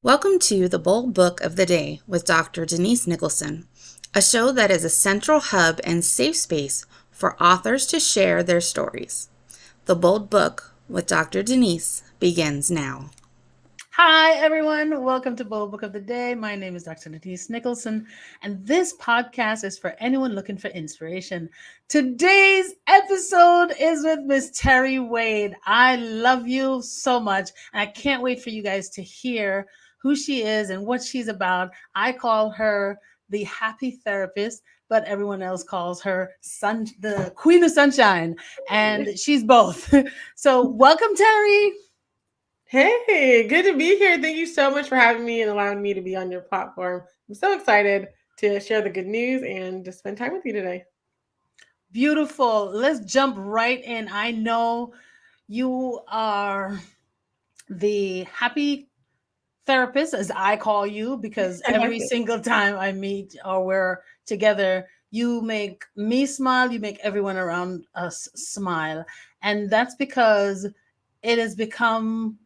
Welcome to the Bold Book of the Day with Dr. Denise Nicholson, a show that is a central hub and safe space for authors to share their stories. The Bold Book with Dr. Denise begins now. Hi, everyone. Welcome to Bold Book of the Day. My name is Dr. Denise Nicholson, and this podcast is for anyone looking for inspiration. Today's episode is with Miss Terri Wade. I love you so much, and I can't wait for you guys to hear who she is and what she's about. I call her the happy therapist, but everyone else calls her the Queen of Sunshine, and she's both. So, welcome, Terri. Hey, good to be here. Thank you so much for having me and allowing me to be on your platform. I'm so excited to share the good news and to spend time with you today. Beautiful. Let's jump right in. I know you are the happy therapist, as I call you, because I like every it. single time I meet or we're together, you make me smile, you make everyone around us smile. And that's because it has become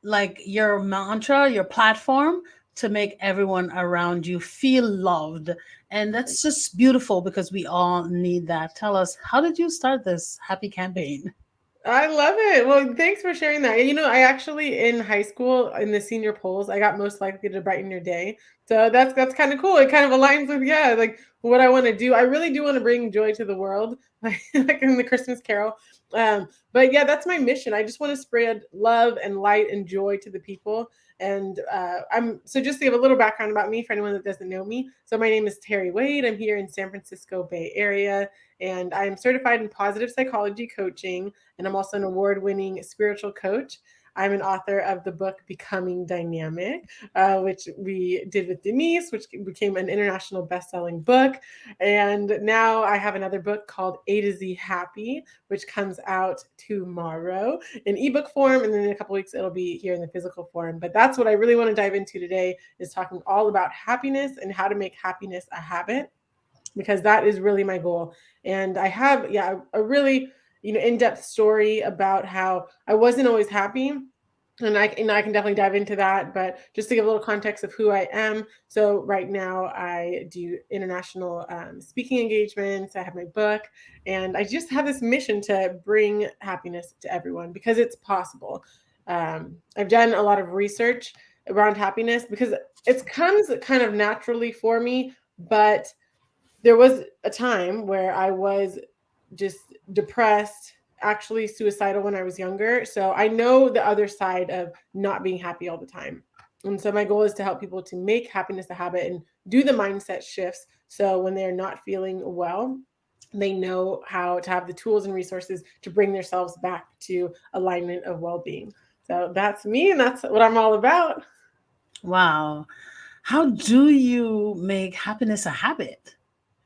like your mantra, your platform to make everyone around you feel loved. And that's just beautiful because we all need that. Tell us, how did you start this happy campaign? I love it. Well, thanks for sharing that. I actually in high school in the senior polls, I got most likely to brighten your day. So that's kind of cool. It kind of aligns with like what I want to do. I really do want to bring joy to the world, like in the Christmas Carol. But yeah, that's my mission. I just want to spread love and light and joy to the people. And I'm so just to give a little background about me for anyone that doesn't know me. So my name is Terri Wade. I'm here in San Francisco Bay Area, and I'm certified in positive psychology coaching, and I'm also an award-winning spiritual coach. I'm an author of the book Becoming Dynamic, which we did with Denise, which became an international best-selling book. And now I have another book called A to Z Happy, which comes out tomorrow in ebook form, and then in a couple weeks it'll be here in the physical form. But that's what I really want to dive into today, is talking all about happiness and how to make happiness a habit, because that is really my goal. And I have, a really, in-depth story about how I wasn't always happy. And I can definitely dive into that, but just to give a little context of who I am. So right now I do international speaking engagements. I have my book, and I just have this mission to bring happiness to everyone because it's possible. I've done a lot of research around happiness because it comes kind of naturally for me, but there was a time where I was just depressed, actually suicidal when I was younger. So I know the other side of not being happy all the time. And so my goal is to help people to make happiness a habit and do the mindset shifts. So when they're not feeling well, they know how to have the tools and resources to bring themselves back to alignment of well-being. So that's me, and that's what I'm all about. Wow. How do you make happiness a habit?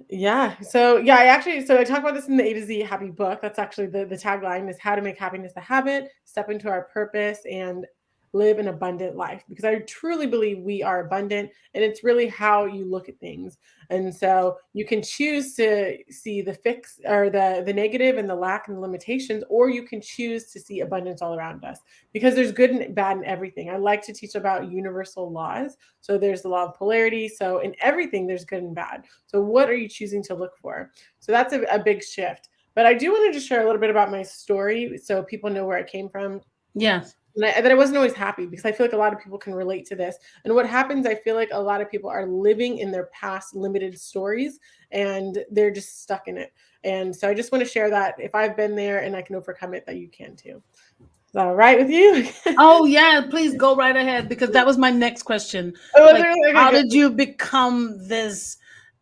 Yeah. So I talk about this in the A to Z Happy book. That's actually the tagline, is how to make happiness a habit, step into our purpose, and live an abundant life. Because I truly believe we are abundant, and it's really how you look at things. And so you can choose to see the fix or the negative and the lack and the limitations, or you can choose to see abundance all around us, because there's good and bad in everything. I like to teach about universal laws. So there's the law of polarity. So in everything, there's good and bad. So what are you choosing to look for? So that's a big shift. But I do want to just share a little bit about my story so people know where I came from. Yes. And that I wasn't always happy, because I feel like a lot of people can relate to this. And what happens, I feel like a lot of people are living in their past limited stories, and they're just stuck in it. And so I just want to share that if I've been there and I can overcome it, that you can too. Is that all right with you? Oh, yeah, please go right ahead because that was my next question. Oh, Like, okay, how good. did you become this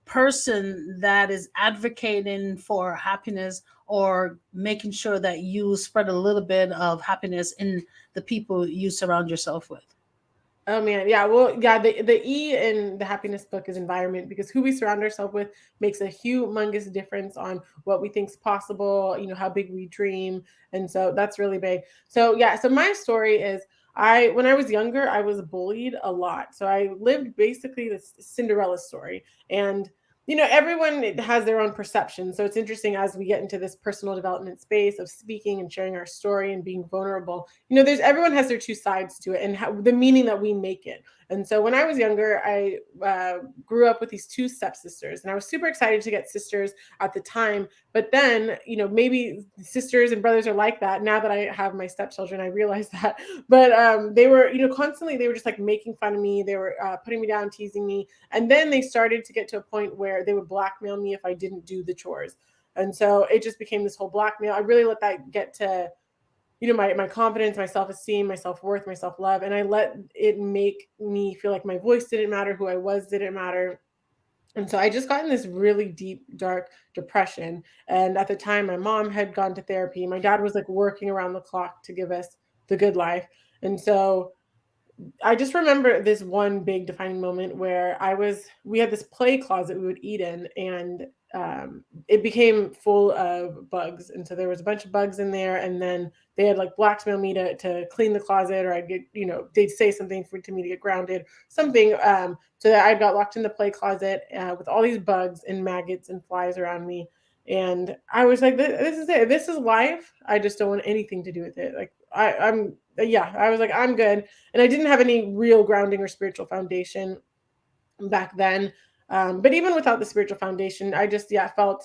person that is advocating for happiness or making sure that you spread a little bit of happiness in the people you surround yourself with? Oh man, yeah. Well, yeah. The E in the happiness book is environment, because who we surround ourselves with makes a humongous difference on what we think's possible. How big we dream, and so that's really big. So yeah. So my story is, when I was younger, I was bullied a lot. So I lived basically this Cinderella story, and everyone has their own perception. So it's interesting as we get into this personal development space of speaking and sharing our story and being vulnerable. There's everyone has their two sides to it and the meaning that we make it. And so when I was younger, I grew up with these two stepsisters, and I was super excited to get sisters at the time. But then, maybe sisters and brothers are like that. Now that I have my stepchildren, I realize that. But they were, constantly, they were just like making fun of me. They were putting me down, teasing me. And then they started to get to a point where they would blackmail me if I didn't do the chores. And so it just became this whole blackmail. I really let that get to, my confidence, my self-esteem, my self-worth, my self-love. And I let it make me feel like my voice didn't matter, who I was didn't matter. And so I just got in this really deep, dark depression. And at the time, my mom had gone to therapy. My dad was like working around the clock to give us the good life. And so I just remember this one big defining moment where we had this play closet we would eat in, and it became full of bugs. And so there was a bunch of bugs in there. And then they had like blackmail me to clean the closet, or I'd get, they'd say something to me to get grounded, something, so that I got locked in the play closet with all these bugs and maggots and flies around me. And I was like, this is it. This is life. I just don't want anything to do with it. Like I was like, I'm good. And I didn't have any real grounding or spiritual foundation back then. But even without the spiritual foundation, I just, felt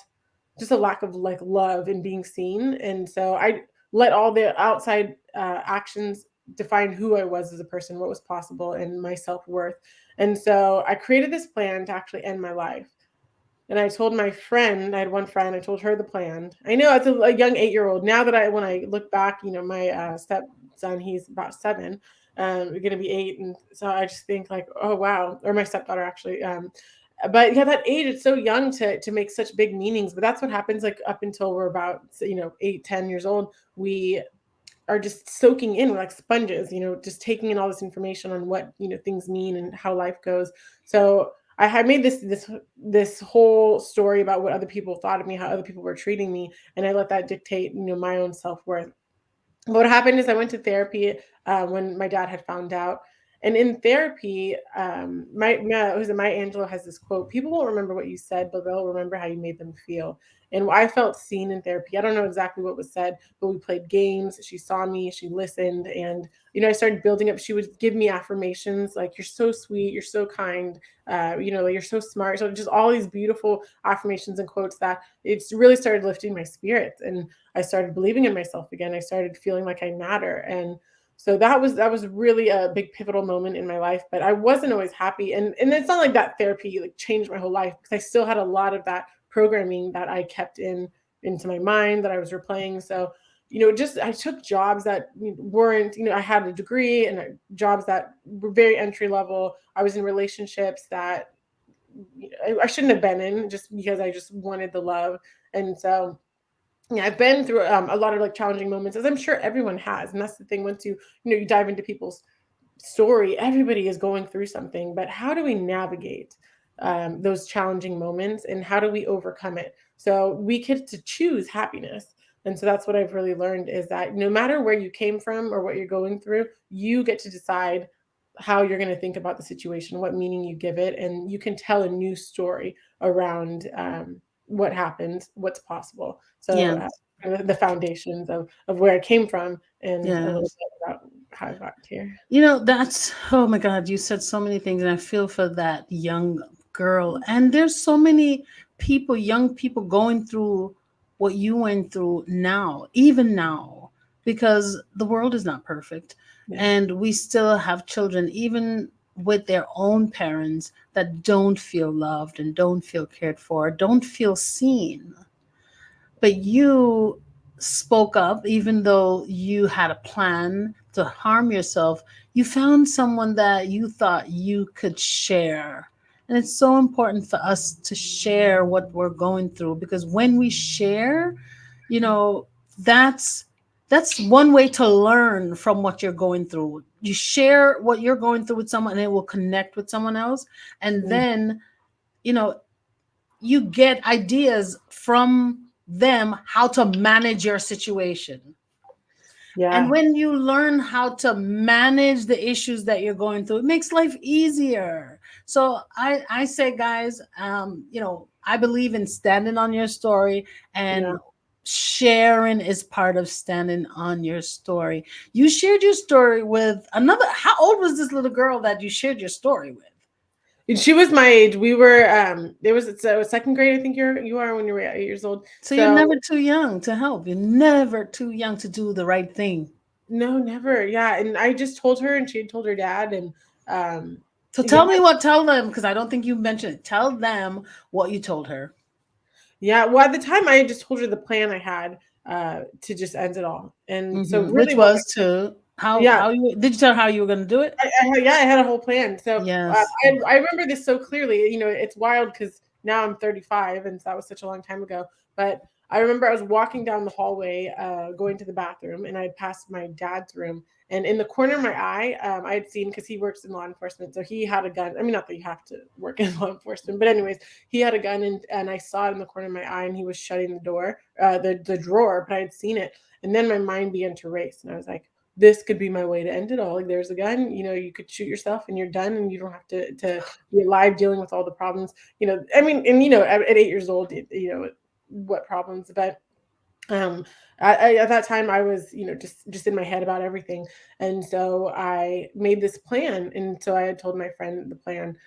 just a lack of like love and being seen. And so I let all the outside actions define who I was as a person, what was possible, and my self-worth. And so I created this plan to actually end my life. And I told my friend, I had one friend, I told her the plan. I know as a young 8-year-old. Now that when I look back, my stepson, he's about 7, going to be 8. And so I just think like, oh, wow. Or my stepdaughter, actually. But yeah, that age, it's so young to make such big meanings. But that's what happens like up until we're about, 8, 10 years old. We are just soaking in, we're like sponges, just taking in all this information on what, things mean and how life goes. So I had made this whole story about what other people thought of me, how other people were treating me, and I let that dictate, my own self-worth. What happened is I went to therapy when my dad had found out. And in therapy, who's it, Maya Angelou has this quote: "People won't remember what you said, but they'll remember how you made them feel." And I felt seen in therapy. I don't know exactly what was said, but we played games. She saw me, she listened, and I started building up. She would give me affirmations like, "You're so sweet, you're so kind, like, you're so smart." So just all these beautiful affirmations and quotes that it's really started lifting my spirits. And I started believing in myself again. I started feeling like I matter. And so that was really a big pivotal moment in my life. But I wasn't always happy. And it's not like that therapy like changed my whole life, because I still had a lot of that programming that I kept into my mind that I was replaying. So, just I took jobs that weren't, I had a degree, and jobs that were very entry level. I was in relationships that I shouldn't have been in, just because I just wanted the love. And so yeah, I've been through a lot of like challenging moments, as I'm sure everyone has. And that's the thing. Once you dive into people's story, everybody is going through something. But how do we navigate those challenging moments, and how do we overcome it? So we get to choose happiness. And so that's what I've really learned, is that no matter where you came from or what you're going through, you get to decide how you're going to think about the situation, what meaning you give it, and you can tell a new story around what happened, what's possible. So Yeah. the foundations of where I came from, and a little Yes. bit about how I got here. That's, oh my God, you said so many things, and I feel for that young girl. And there's so many people, young people, going through what you went through now, even now, because the world is not perfect. Yeah. And we still have children, even with their own parents, that don't feel loved and don't feel cared for, don't feel seen. But you spoke up, even though you had a plan to harm yourself. You found someone that you thought you could share. And it's so important for us to share what we're going through, because when we share, you know, that's that's one way to learn from what you're going through. You share what you're going through with someone, and it will connect with someone else. And Mm. then, you know, you get ideas from them how to manage your situation. And Yeah. when you learn how to manage the issues that you're going through, it makes life easier. So I say, guys, I believe in standing on your story, Yeah. and sharing is part of standing on your story. You shared your story with another. How old was this little girl that you shared your story with? And she was my age. We were there was so second grade, I think you are when you were 8 years old. So you're So never too young to help. You're never too young to do the right thing. no, never. Yeah. And I just told her and she had told her dad and um So yeah, tell them, because I don't think you mentioned it. Tell them what you told her. yeah. Well, at the time I had just told her the plan I had to just end it all. And so Which really what was to yeah, how you did you tell her how you were going to do it? yeah, I had a whole plan. So Yes. I remember this so clearly. You know, it's wild because now I'm 35, and that was such a long time ago. But I remember I was walking down the hallway, going to the bathroom, and I had passed my dad's room. And in the corner of my eye, I had seen because he works in law enforcement, so he had a gun. I mean, not that you have to work in law enforcement, but anyways, he had a gun, and I saw it in the corner of my eye, and he was shutting the door, the drawer. But I had seen it, and then my mind began to race, and I was like, this could be my way to end it all. Like there's a gun, you know, you could shoot yourself and you're done and you don't have to be alive dealing with all the problems. You know, I mean, and you know, at 8 years old, you know, what problems, but um at that time I was, you know, just in my head about everything. And so I made this plan. And so I had told my friend the plan.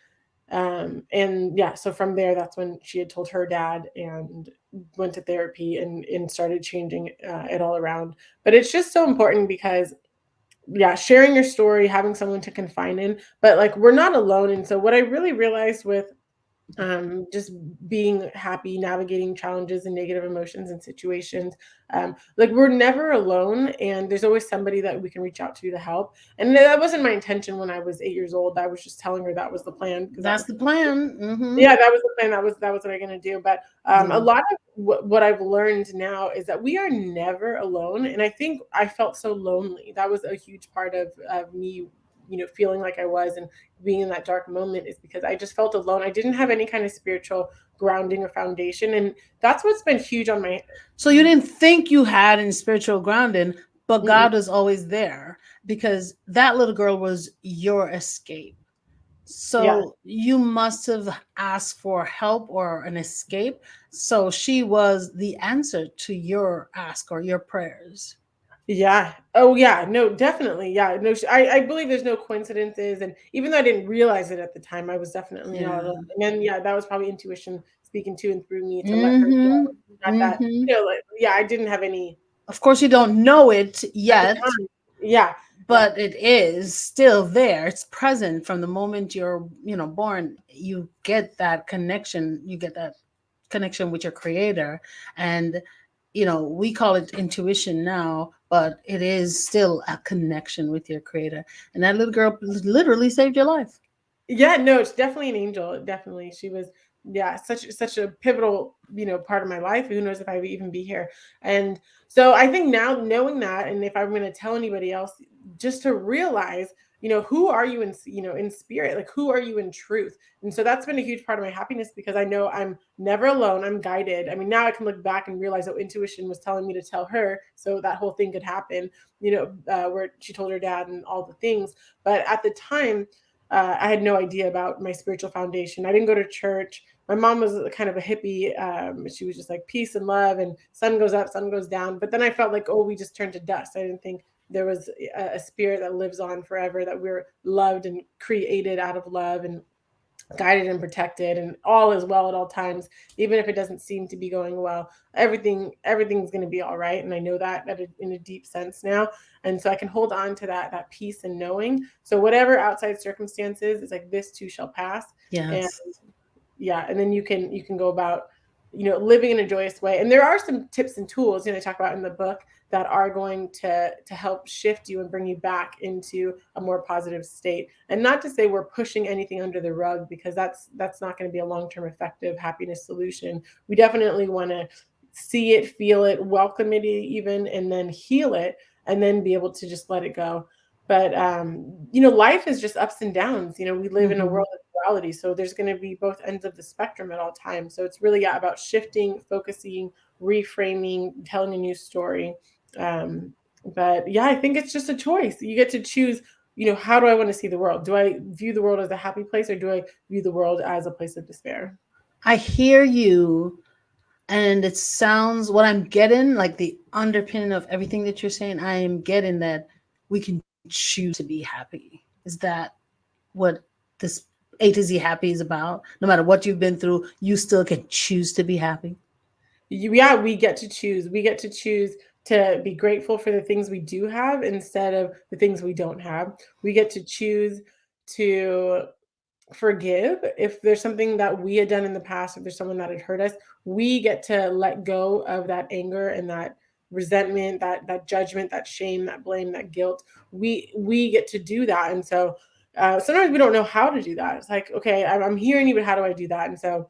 And yeah, so from there, that's when she had told her dad and went to therapy and started changing it all around. But it's just so important because yeah, sharing your story, having someone to confine in, but like we're not alone. And so what I really realized with just being happy, navigating challenges and negative emotions and situations, like we're never alone, and there's always somebody that we can reach out to help. And that wasn't my intention when I was 8 years old. I was just telling her that was the plan because that That's was the plan. Mm-hmm. yeah, that was the plan. That was what I'm gonna do. But a Yeah. lot of what I've learned now is that we are never alone. And I think I felt so lonely. That was a huge part of me, you know, feeling like I was and being in that dark moment is because I just felt alone. I didn't have any kind of spiritual grounding or foundation, and that's what's been huge on my. So you didn't think you had any spiritual grounding, but Mm-mm. God was always there because that little girl was your escape. Yeah. So you must have asked for help or an escape. So she was the answer to your ask or your prayers. Yeah. Oh, yeah. No, definitely. Yeah. No, I believe there's no coincidences. And even though I didn't realize it at the time, I was definitely not Yeah. alone. And then, yeah, that was probably intuition speaking to and through me to let her Mm-hmm. know. Not that, Mm-hmm. you know, like, yeah, I didn't have any Of course, you don't know it at the yet, time. Yeah. Yeah. but it is still there. It's present from the moment you're, born. You get that connection. You get that connection with your creator, and we call it intuition now, but it is still a connection with your creator. And that little girl literally saved your life. Yeah, no, it's definitely an angel. Definitely. She was, yeah, such a pivotal, you know, part of my life. Who knows if I would even be here. And so I think now knowing that, and if I'm going to tell anybody else, just to realize, you know, who are you in, you know, in spirit? Like who are you in truth? And so that's been a huge part of my happiness because I know I'm never alone. I'm guided. I mean, now I can look back and realize that intuition was telling me to tell her so that whole thing could happen, you know, where she told her dad and all the things. But at the time, I had no idea about my spiritual foundation. I didn't go to church. My mom was kind of a hippie. She was just like peace and love, and sun goes up, sun goes down. But then I felt like, oh, we just turned to dust. I didn't think there was a spirit that lives on forever, that we're loved and created out of love and guided and protected, and all is well at all times. Even if it doesn't seem to be going well, everything's going to be all right. And I know that in a deep sense now. And so I can hold on to that peace and knowing, so whatever outside circumstances, it's like this too shall pass. And Yes. yeah, and then you can go about, you know, living in a joyous way. And there are some tips and tools, you know, I talk about in the book that are going to help shift you and bring you back into a more positive state. And not to say we're pushing anything under the rug, because that's not going to be a long-term effective happiness solution. We definitely want to see it, feel it, welcome it even, and then heal it, and then be able to just let it go. But you know, life is just ups and downs. You know, we live in a Hmm. world of duality, so there's going to be both ends of the spectrum at all times. So it's really, yeah, about shifting, focusing, reframing, telling a new story. But yeah, I think it's just a choice. You get to choose, how do I want to see the world? Do I view the world as a happy place, or do I view the world as a place of despair? I hear you, and it sounds what I'm getting, like the underpinning of everything that you're saying. I am getting that we can choose to be happy. Is that what this A to Z happy is about? No matter what you've been through, you still can choose to be happy. Yeah, we get to choose. We get to choose to be grateful for the things we do have instead of the things we don't have. We get to choose to forgive if there's something that we had done in the past, if there's someone that had hurt us. We get to let go of that anger and that resentment, that judgment, that shame, that blame, that guilt. We get to do that. And so sometimes we don't know how to do that. It's like, okay, I'm hearing you, but how do I do that? And so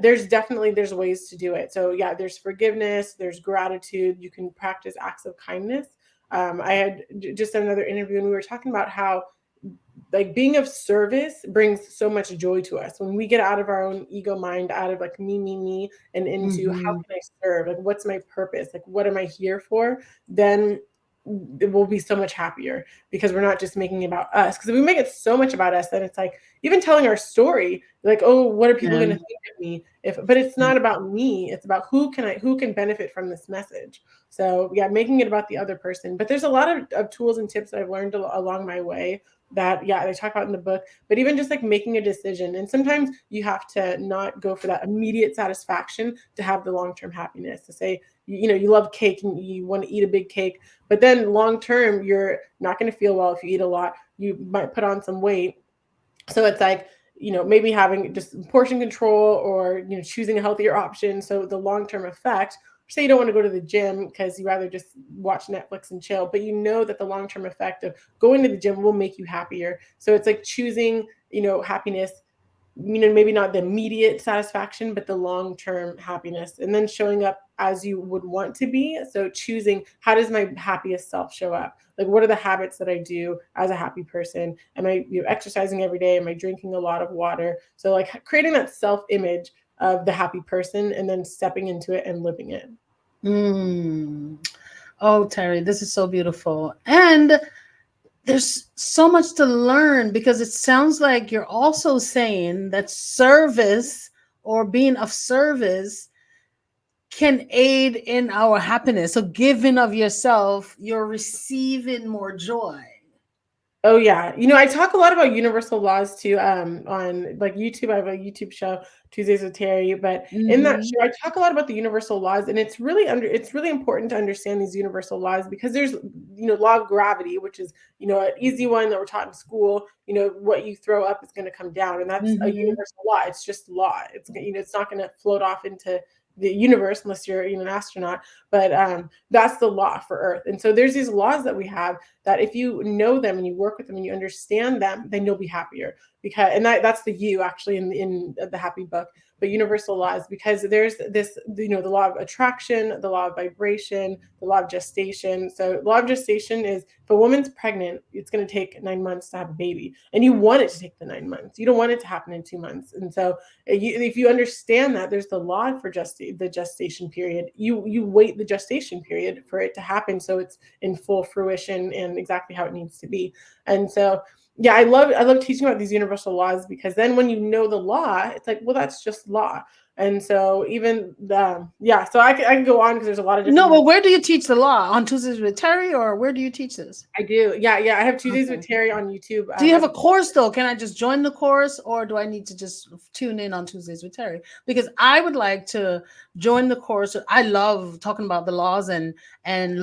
there's ways to do it. So yeah, there's forgiveness, there's gratitude. You can practice acts of kindness. I had just another interview, and we were talking about how like being of service brings so much joy to us when we get out of our own ego mind, out of like me, and into how Mm-hmm. can I serve? Like, what's my purpose? Like, what am I here for? Then it will be so much happier because we're not just making it about us. Because if we make it so much about us, then it's like even telling our story, like, oh, what are people going to Yeah. think of me? But it's not about me. It's about who can benefit from this message. So yeah, making it about the other person. But there's a lot of tools and tips that I've learned along my way that yeah they talk about in the book, but even just like making a decision, and sometimes you have to not go for that immediate satisfaction to have the long-term happiness. To say you love cake and you want to eat a big cake, but then long term you're not going to feel well if you eat a lot, you might put on some weight. So it's like maybe having just portion control, or choosing a healthier option. So the long-term effect, say you don't want to go to the gym because you rather just watch Netflix and chill, but you know that the long-term effect of going to the gym will make you happier. So it's like choosing happiness, maybe not the immediate satisfaction, but the long term happiness, and then showing up as you would want to be. So choosing, how does my happiest self show up? Like, what are the habits that I do as a happy person? Am I exercising every day? Am I drinking a lot of water? So, like, creating that self image of the happy person and then stepping into it and living it. Mm. Oh, Terry, this is so beautiful. And there's so much to learn because it sounds like you're also saying that service or being of service can aid in our happiness. So, giving of yourself, you're receiving more joy. Oh yeah. I talk a lot about universal laws too, on like YouTube. I have a YouTube show, Tuesdays with Terry, but in that Mm-hmm. show I talk a lot about the universal laws, and it's really important to understand these universal laws because there's law of gravity, which is an easy one that we're taught in school. What you throw up is going to come down, and that's a Mm-hmm. universal law. It's just law. It's not going to float off into the universe unless you're an astronaut, but that's the law for Earth. And so there's these laws that we have that if you know them and you work with them and you understand them, then you'll be happier. Because and that's the you actually in the happy book, but universal laws, because there's this the law of attraction, the law of vibration, the law of gestation. So law of gestation is if a woman's pregnant, it's going to take 9 months to have a baby, and you want it to take the 9 months. You don't want it to happen in 2 months. And so if you understand that there's the law for the gestation period, you wait the gestation period for it to happen, so it's in full fruition and exactly how it needs to be. And so yeah, I love teaching about these universal laws, because then when you know the law, it's like, well, that's just law. And so even the yeah, so I can go on because there's a lot of No, different. but where do you teach the law? On Tuesdays with Terry, or where do you teach this? I do. Yeah, I have Tuesdays with Okay. Terry on YouTube. Do you have a course though? Can I just join the course, or do I need to just tune in on Tuesdays with Terry? Because I would like to join the course. I love talking about the laws and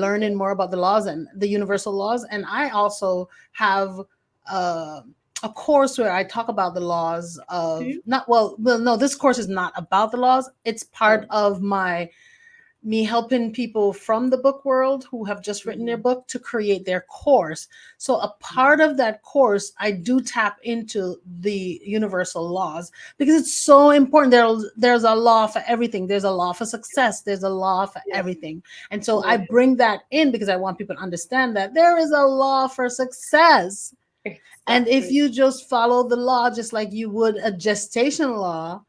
learning more about the laws and the universal laws. And I also have uh, a course where I talk about the laws of not well no, this course is not about the laws. It's part of me helping people from the book world who have just written their book to create their course. So a part of that course, I do tap into the universal laws because it's so important. There's a law for everything. There's a law for success. There's a law for Yes, everything. And so I right. bring that in because I want people to understand that there is a law for success. And if Exactly. you just follow the law, just like you would a gestation law,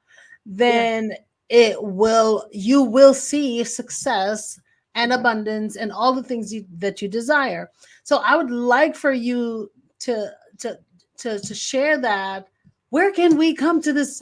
Yeah. then you will see success and abundance and all the things that you desire. So I would like for you to to to share that. Where can we come to this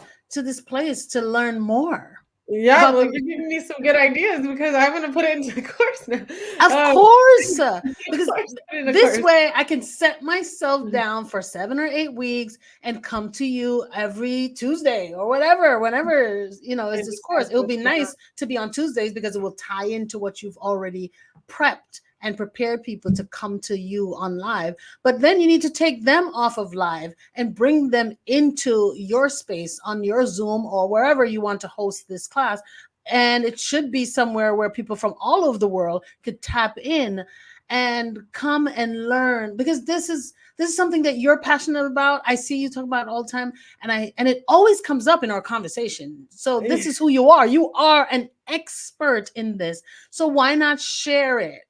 place to learn more Yeah, about well, the? you're giving me some good ideas because I'm gonna put it into the course now. Of Um, course, of because course, put it in the this course. way I can set myself down for 7 or 8 weeks and come to you every Tuesday or whatever, whenever is this course. It will be Yeah. nice to be on Tuesdays because it will tie into what you've already prepped and prepared people to come to you on live. But then you need to take them off of live and bring them into your space on your Zoom or wherever you want to host this class. And it should be somewhere where people from all over the world could tap in and come and learn, because this is something that you're passionate about. I see you talk about it all the time, and it always comes up in our conversation. So this is who you are. You are an expert in this. So why not share it?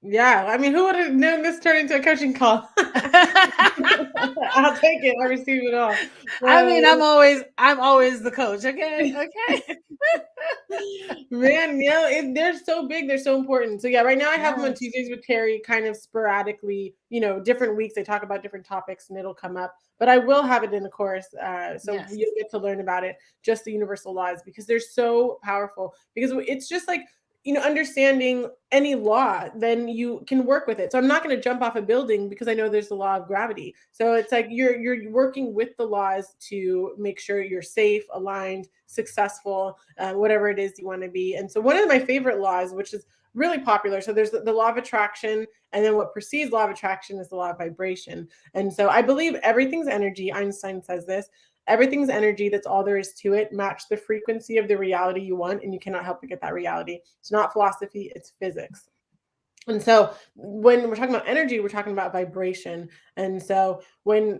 Yeah, I mean, who would have known this turned into a coaching call? I'll take it. I receive it all. I mean, Uh, I'm always the coach. Okay. Okay. Man, yeah, they're so big, they're so important. So yeah, right now I have them on Yes. Tuesdays with Terry, kind of sporadically, different weeks they talk about different topics and it'll come up. But I will have it in the course, so Yes. you'll get to learn about it, just the universal laws, because they're so powerful. Because it's just like understanding any law, then you can work with it. So I'm not going to jump off a building because I know there's the law of gravity. So it's like you're working with the laws to make sure you're safe, aligned, successful, whatever it is you want to be. And so one of my favorite laws, which is really popular, so there's the law of attraction, and then what precedes law of attraction is the law of vibration. And so I believe everything's energy. Einstein says this: everything's energy. That's all there is to it. Match the frequency of the reality you want, and you cannot help but get that reality. It's not philosophy, it's physics. And so when we're talking about energy, we're talking about vibration. And so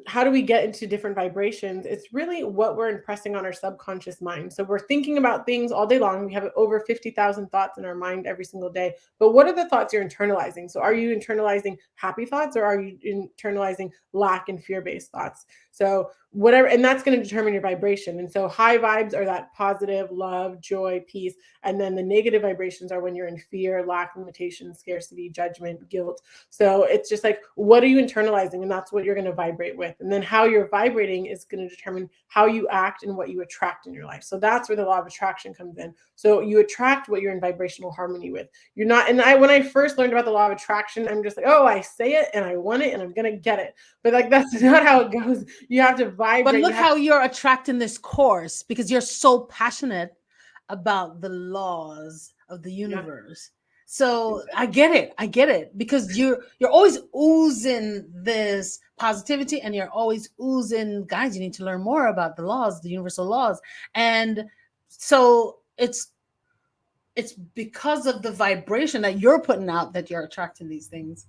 how do we get into different vibrations? It's really what we're impressing on our subconscious mind. So we're thinking about things all day long. We have over 50,000 thoughts in our mind every single day. But what are the thoughts you're internalizing? So are you internalizing happy thoughts, or are you internalizing lack and fear-based thoughts? So whatever, and that's going to determine your vibration. And so high vibes are that positive, love, joy, peace. And then the negative vibrations are when you're in fear, lack, limitation, scarcity, judgment, guilt. So it's just like, what are you internalizing? And that's what you're going to vibrate with. And then how you're vibrating is going to determine how you act and what you attract in your life. So that's where the law of attraction comes in. So you attract what you're in vibrational harmony with. You're not, and when I first learned about the law of attraction, I'm just like, oh, I say it and I want it and I'm going to get it. But like, that's not how it goes. You have to But vibrate. look how you're attracting this course, because you're so passionate about the laws of the Yeah, universe. So I exactly. get it. I get it, because you're always oozing this positivity, and you're always oozing, guys, you need to learn more about the laws, the universal laws. And so it's because of the vibration that you're putting out that you're attracting these things.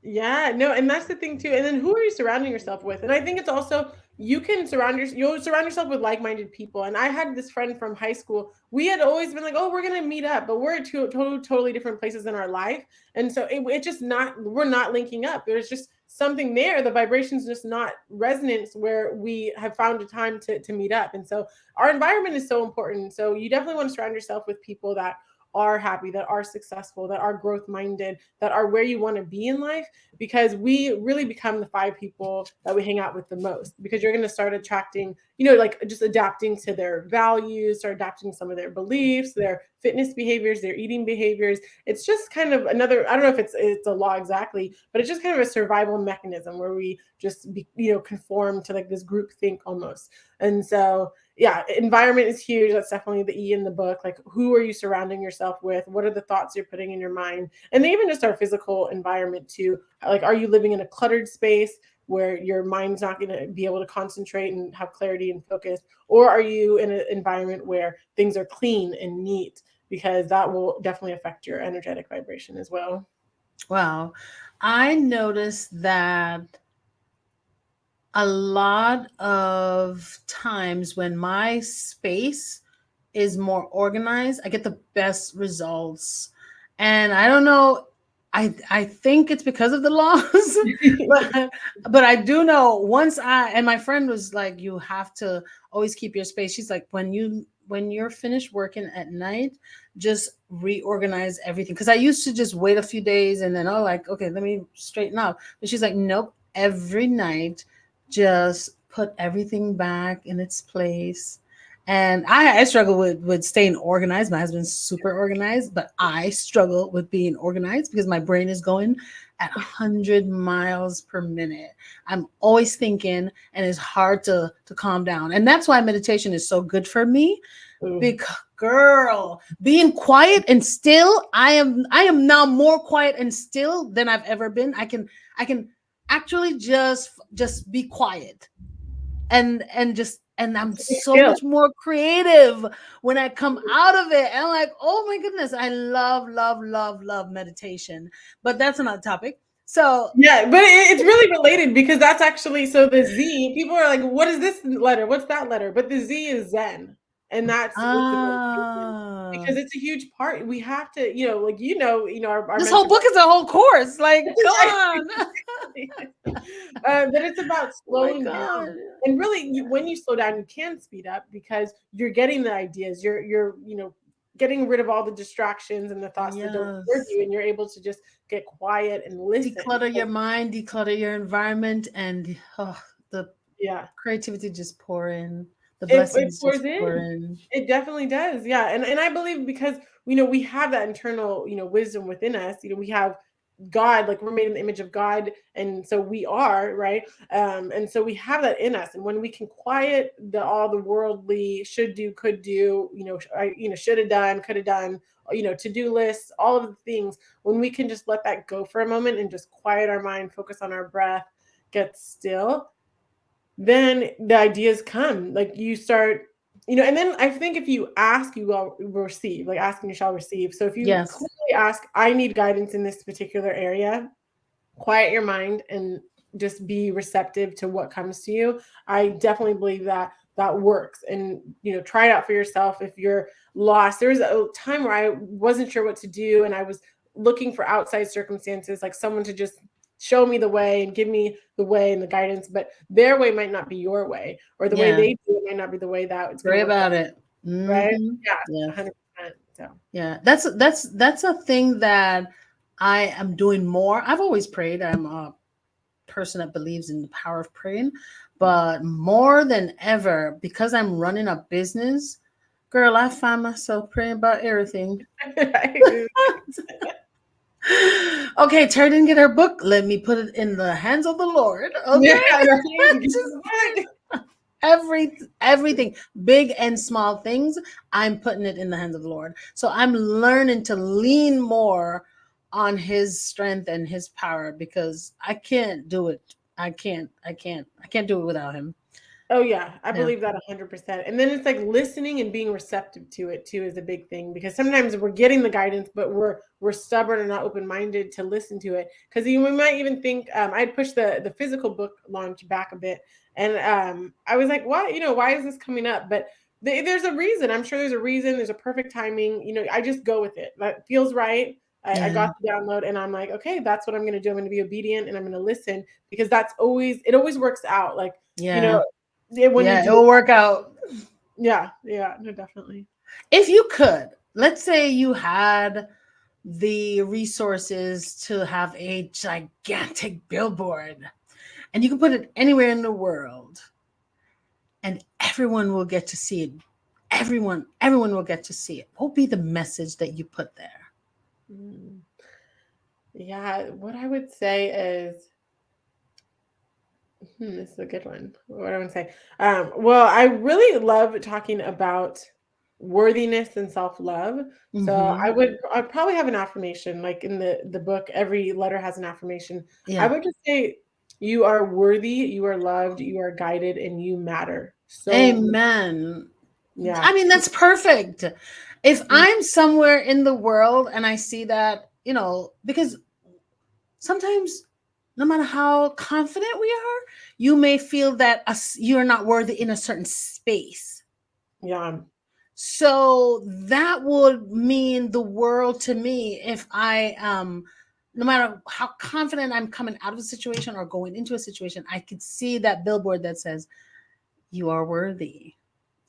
Yeah, no, and that's the thing too. And then who are you surrounding yourself with? And I think it's also, you'll surround yourself with like-minded people. And I had this friend from high school. We had always been like, oh, we're gonna meet up, but we're at totally different places in our life. And so it just not we're not linking up. There's just something there. The vibration's just not resonance where we have found a time to meet up. And so our environment is so important. So you definitely want to surround yourself with people that are happy, that are successful, that are growth minded, that are where you want to be in life, because we really become the 5 people that we hang out with the most, because you're going to start attracting, like just adapting to their values, or adapting some of their beliefs, their fitness behaviors, their eating behaviors. It's just kind of another, I don't know if it's a law exactly, but it's just kind of a survival mechanism where we just conform to like this group think almost. And so yeah, environment is huge. That's definitely the E in the book. Like, who are you surrounding yourself with? What are the thoughts you're putting in your mind? And even just our physical environment too. Like, are you living in a cluttered space where your mind's not going to be able to concentrate and have clarity and focus? Or are you in an environment where things are clean and neat? Because that will definitely affect your energetic vibration as well. Wow. I noticed that a lot of times when my space is more organized, I get the best results. And I don't know, I think it's because of the laws, but I do know once and my friend was like, you have to always keep your space. She's like, when you're finished working at night, just reorganize everything. Because I used to just wait a few days and then like, okay, let me straighten up. But she's like, nope, every night, just put everything back in its place. And I struggle with staying organized. My husband's super organized, but I struggle with being organized because my brain is going at 100 miles per minute. I'm always thinking, and it's hard to calm down. And that's why meditation is so good for me. Because girl, being quiet and still, I am now more quiet and still than I've ever been. I can actually just be quiet and I'm so Skill. much more creative when I come out of it. And I'm like, oh my goodness, I love meditation. But that's another topic. So Yeah, but it's really related because that's actually so the Z. People are like, "What is this letter? What's that letter?" But the Z is Zen, and that's with the meditation because it's a huge part. We have to, our this whole mentor. book is a whole course. Like, come on. But it's about Oh my slowing God. down, and really, when you slow down, you can speed up because you're getting the ideas. You're getting rid of all the distractions and the thoughts that don't serve Yes. you, and you're able to just get quiet and listen. Declutter your mind, declutter your environment, and the Yeah, creativity just pour in. The it blessings pours just pour in. in. It definitely does. Yeah, and I believe because we have that internal wisdom within us. We have God, like we're made in the image of God, and so we are right. And so we have that in us, and when we can quiet all the worldly should do, could do, should have done, could have done, to do lists, all of the things. When we can just let that go for a moment and just quiet our mind, focus on our breath, get still, then the ideas come. Like you start, and then I think if you ask, you will receive. Like asking, you shall receive. So if you Yes. clearly ask, I need guidance in this particular area, quiet your mind and just be receptive to what comes to you. I definitely believe that that works. And try it out for yourself. If you're lost, there was a time where I wasn't sure what to do, and I was looking for outside circumstances, like someone to just show me the way and give me the way and the guidance, but their way might not be your way, or the way Yeah. they do it might not be the way that it's going Pray to work about out, it. right? Mm-hmm. Yeah, Yes. 100%. So Yeah. That's a thing that I am doing more. I've always prayed. I'm a person that believes in the power of praying, but more than ever, because I'm running a business, girl, I find myself praying about everything. I agree. Okay, Terry didn't get her book. Let me put it in the hands of the Lord. Yeah, Okay. right. Just everything, big and small things, I'm putting it in the hands of the Lord. So I'm learning to lean more on his strength and his power because I can't do it. I can't do it without him. Oh yeah, I Yeah. believe that 100%. And then it's like listening and being receptive to it too is a big thing because sometimes we're getting the guidance, but we're stubborn and not open minded to listen to it. Because we might even think I'd push the physical book launch back a bit, and I was like, why why is this coming up? But there's a reason. I'm sure there's a reason. There's a perfect timing. I just go with it. That feels right. I Yeah. got the download and I'm like, okay, that's what I'm going to do. I'm going to be obedient and I'm going to listen because it always works out. Like you Yeah. know yeah, when you Yeah. It do will it. work out. Yeah, no, definitely. If you could, let's say you had the resources to have a gigantic billboard and you can put it anywhere in the world and everyone will get to see it. Everyone will get to see it. What would be the message that you put there? Mm. Yeah, what I would say is, this is a good one. What do I want to say? Well, I really love talking about worthiness and self-love. So Mm-hmm. I'd probably have an affirmation, like in the book, every letter has an affirmation. I Yeah. would just say, you are worthy, you are loved, you are guided, and you matter. So Amen. yeah. I mean, that's perfect. If I'm somewhere in the world and I see that, because sometimes no matter how confident we are, you may feel that you're not worthy in a certain space. Yeah. So that would mean the world to me if I am no matter how confident I'm coming out of a situation or going into a situation, I could see that billboard that says, "You are worthy.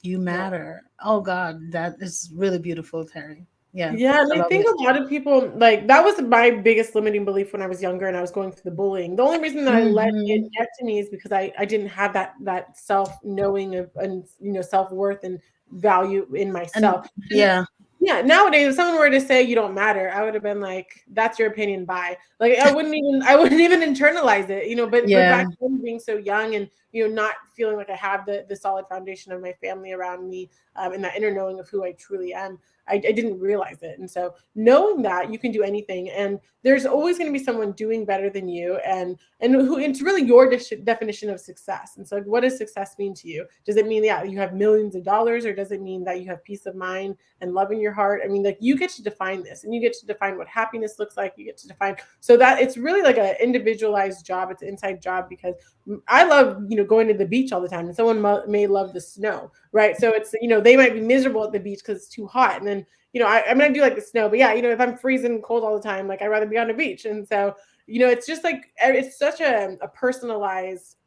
You Yeah. matter." Oh God, that is really beautiful, Terry. Yeah, Yeah, and I I love think it. a lot of people like that was my biggest limiting belief when I was younger and I was going through the bullying. The only reason that I let it Hmm. get to me is because I didn't have that self knowing of and self worth and value in And myself. And yeah, yeah, nowadays if someone were to say you don't matter, I would have been like, that's your opinion, bye. Like I wouldn't even internalize it, but yeah. back then being so young and not feeling like I have the solid foundation of my family around me, and that inner knowing of who I truly am. I didn't realize it. And so knowing that you can do anything and there's always going to be someone doing better than you and who it's really your definition of success. And so what does success mean to you? Does it mean you have millions of dollars, or does it mean that you have peace of mind and love in your heart? I mean, like, you get to define this, and you get to define what happiness looks like. You get to define, so that it's really like an individualized job. It's an inside job, because I love, going to the beach all the time, and someone may love the snow, right? So it's, they might be miserable at the beach because it's too hot. And then, I do like the snow, but yeah, if I'm freezing cold all the time, like, I'd rather be on the beach. And so, it's just like, it's such a personalized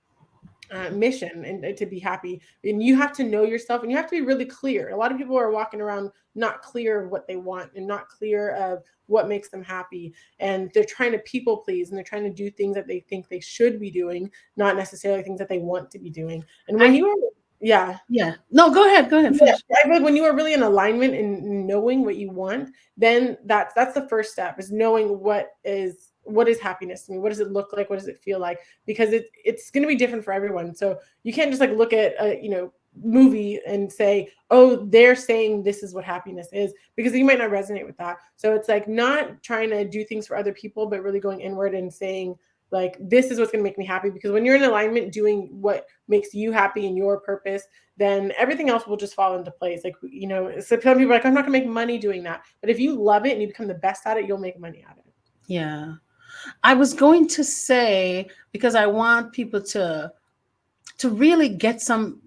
mission and to be happy. And you have to know yourself, and you have to be really clear. A lot of people are walking around not clear of what they want and not clear of what makes them happy, and they're trying to people please, and they're trying to do things that they think they should be doing, not necessarily things that they want to be doing. And when I you are, yeah, yeah. No, go ahead. Go ahead. yeah, Finish. I feel like when you are really in alignment and knowing what you want, then that's the first step, is knowing what is happiness to me. What does it look like? What does it feel like? Because it's going to be different for everyone. So you can't just like look at a movie and say, oh, they're saying this is what happiness is, because you might not resonate with that. So it's like not trying to do things for other people, but really going inward and saying, like, this is what's going to make me happy. Because when you're in alignment doing what makes you happy and your purpose, then everything else will just fall into place. Like, so some people are like, I'm not gonna make money doing that. But if you love it and you become the best at it, you'll make money at it. Yeah. I was going to say, because I want people to really get some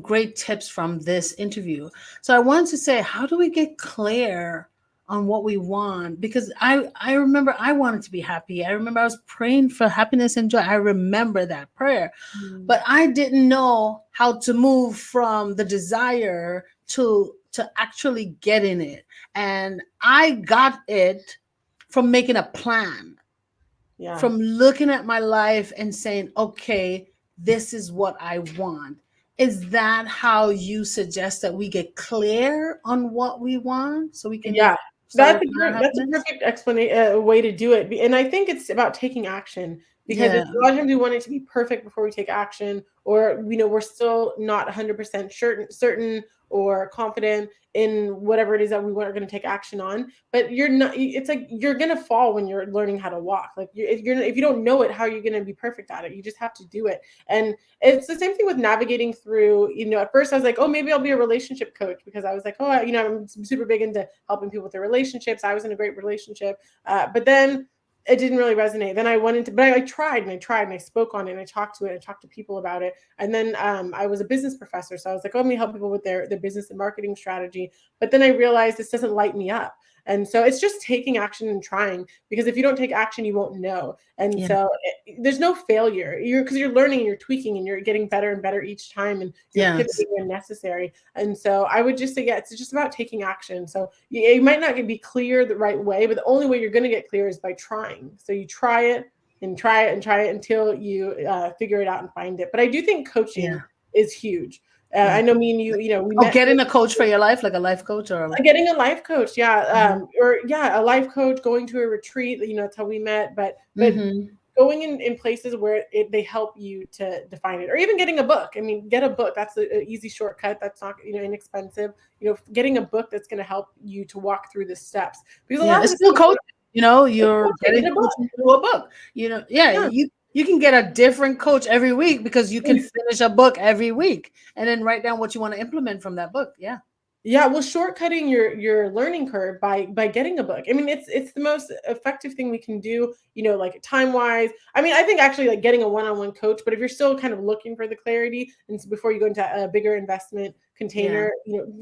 great tips from this interview. So I wanted to say, how do we get clear on what we want? Because I remember I wanted to be happy. I remember I was praying for happiness and joy. I remember that prayer, Mm. but I didn't know how to move from the desire to actually getting it. And I got it from making a plan, Yeah. from looking at my life and saying, okay, this is what I want. Is that how you suggest that we get clear on what we want so we can Yeah, start working on our that's a happiness? perfect explanation, way to do it. And I think it's about taking action, because Yeah, it's a lot of times we want it to be perfect before we take action, or we're still not 100% certain or confident in whatever it is that we are going to take action on. But you're not. It's like you're going to fall when you're learning how to walk. Like, if you don't know it, how are you going to be perfect at it? You just have to do it. And it's the same thing with navigating through, at first I was like, oh, maybe I'll be a relationship coach, because I was like, oh, I'm super big into helping people with their relationships. I was in a great relationship. But then it didn't really resonate. Then I went into, but I tried and I tried and I spoke on it and I talked to it and I talked to people about it. And then I was a business professor. So I was like, oh, let me help people with their business and marketing strategy. But then I realized this doesn't light me up. And so it's just taking action and trying, because if you don't take action, you won't know. And yeah, so there's no failure. Because you're learning and you're tweaking and you're getting better and better each time, and you're yes, pivoting when necessary. And so I would just say, yeah, it's just about taking action. So you might not be clear the right way, but the only way you're going to get clear is by trying. So you try it and try it and try it until you figure it out and find it. But I do think yeah, coaching is huge. yeah. I know me and you, we Oh, met getting a coach for your life, like a life coach or getting a life coach, yeah, Mhm. or yeah, a life coach, going to a retreat, that's how we met. But Mhm. going in places where they help you to define it, or even getting a book. I mean, get a book. That's an easy shortcut. That's not inexpensive. Getting a book that's going to help you to walk through the steps, because a Yeah, lot of it's the still stuff, coaching. it's You're coaching, getting get a book. coaching through a book. Yeah, Yeah. you can get a different coach every week because you can finish a book every week and then write down what you want to implement from that book. Yeah. Yeah, well, shortcutting your learning curve by getting a book. I mean, it's the most effective thing we can do, like, time wise. I mean, I think actually, like, getting a one-on-one coach, but if you're still kind of looking for the clarity, and so before you go into a bigger investment Yeah. container,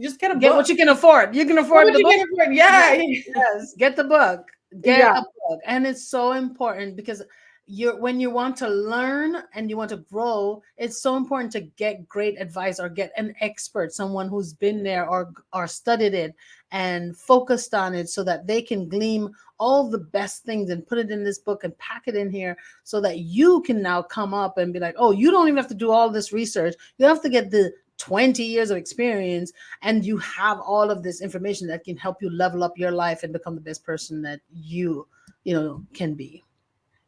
just get a Get book. what you can afford. You can How afford much the you book. can afford? Yeah. Yeah. Yes. Get the book. Get Yeah. a book. And it's so important because when you want to learn and you want to grow, it's so important to get great advice or get an expert, someone who's been there or studied it and focused on it, so that they can glean all the best things and put it in this book and pack it in here, so that you can now come up and be like, oh, you don't even have to do all this research. You have to get the 20 years of experience, and you have all of this information that can help you level up your life and become the best person that you can be.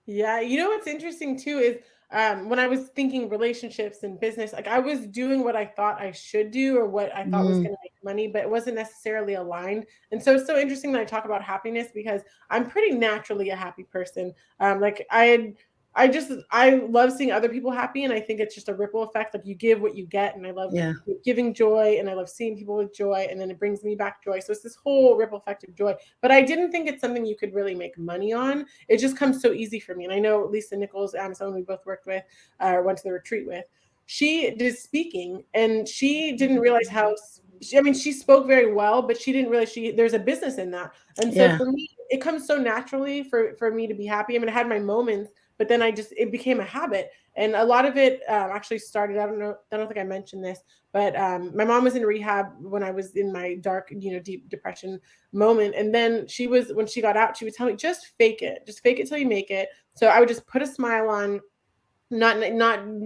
Yeah, you know what's interesting too is when I was thinking relationships and business, like I was doing what I thought I should do or what I thought was Mm, going to make money, but it wasn't necessarily aligned. And so it's so interesting that I talk about happiness because I'm pretty naturally a happy person. Like I love seeing other people happy, and I think it's just a ripple effect. Like you give what you get, and I love yeah. giving joy, and I love seeing people with joy, and then it brings me back joy. So it's this whole ripple effect of joy. But I didn't think it's something you could really make money on. It just comes so easy for me. And I know Lisa Nichols, someone we both worked with or went to the retreat with, she did speaking, and she didn't realize how she spoke very well, but she didn't realize there's a business in that. And so Yeah. for me, it comes so naturally for me to be happy. I mean, I had my moments, but then it became a habit. And a lot of it actually started, I don't think I mentioned this, but my mom was in rehab when I was in my dark, deep depression moment. And then when she got out, she would tell me, just fake it till you make it. So I would just put a smile on, not